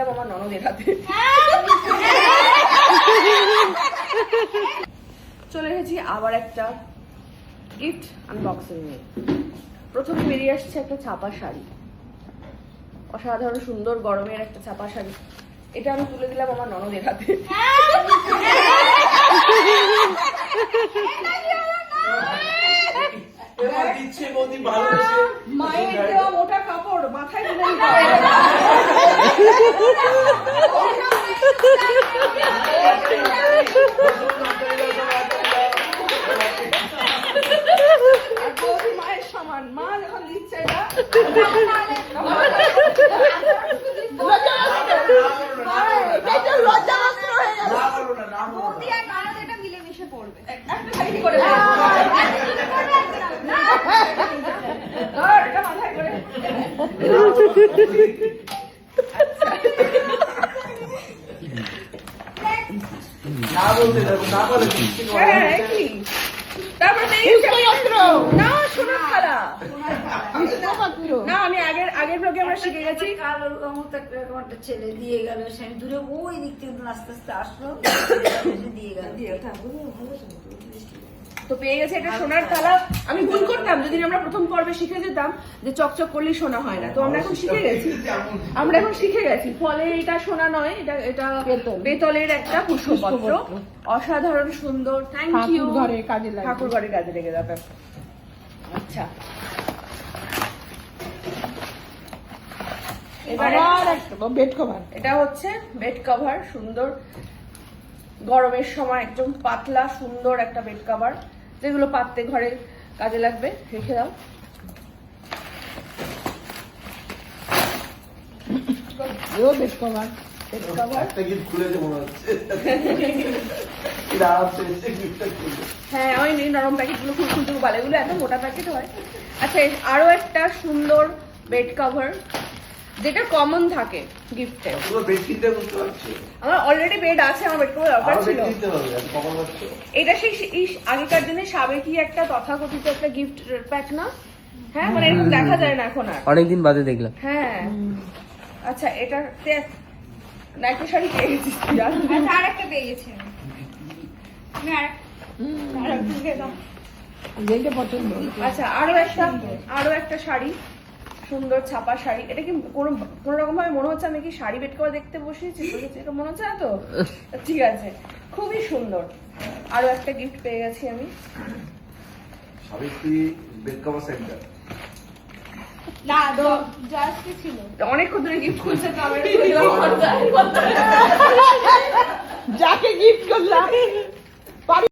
দিলাম আমার ননদের হাতে। চলে এসেছি আবার একটা গিফট আনবক্সিং নিয়ে। প্রথমে বেরিয়ে আসছে একটা ছাপা শাড়ি, অসাধারণ সুন্দর গরমের একটা ছাপা শাড়ি। এটা আমি তুলে দিলাম আমার ননদের হাতে। মায়ের দেওয়া মোটা কাপড় মাথায় তুলে দিতে মায়ের সমান, মা যখন দিচ্ছে মিলেমিশে পড়বে মাথায় করে। না আমি আগের ব্লগে আমরা শিখে গেছি। ছেলে দিয়ে গেল দূরে ওই দিক থেকে আস্তে আস্তে আসলো দিয়ে গেল তো পেয়ে গেছে এটা সোনার থালা। আমি ভুল করতাম যদি আমরা প্রথম পর্বে শিখে যেতাম যে চকচক করলেই সোনা হয় না। তো আমরা এখন শিখে গেছি, ফলে এটা সোনা নয়, এটা বেতলের একটা পুষ্পপত্র। অসাধারণ সুন্দর, থ্যাংক ইউ। ঠাকুর ঘরে কাজে লেগে যাবে। আচ্ছা বেড কভার, এটা হচ্ছে বেড কভার। সুন্দর গরমের সময় একদম পাতলা সুন্দর একটা বেড কভার, যেগুলো পাততে ঘরে কাজে লাগবে। রেখে দাও। বেড কভার হ্যাঁ ওই নরম প্যাকেট গুলো খুলতে ভালো, এগুলো এত মোটা প্যাকেট হয়। আচ্ছা আরো একটা সুন্দর বেড কভার যেটা কমন থাকে গিফটে। আমার অলরেডি বেড আছে, আমার বেড কভার দরকার ছিল। এটা সেই আগেকার দিনে সাবেকি একটা তথাকথিত একটা গিফট প্যাক না? হ্যাঁ মানে এরকম দেখা যায় না এখন, আর অনেকদিন বাদে দেখলাম। হ্যাঁ আচ্ছা এটাতে নাইটি শাড়ি পেয়ে গেছিস? আর একটা পেয়ে গেছি আচ্ছা আরো একটা শাড়ি, সুন্দর ছাপা শাড়ি। এটা কি কোন রকম ভাবে মনে হচ্ছে আমি কি শাড়ি বেড করে দেখতে বসেছি? এটা মনে হচ্ছে না তো? ঠিক আছে, খুবই সুন্দর। আরো একটা গিফট পেয়ে গেছি আমি, অনেকক্ষণ ধরে গিফট খুলছে তো আমি যাকে গিফট করলাম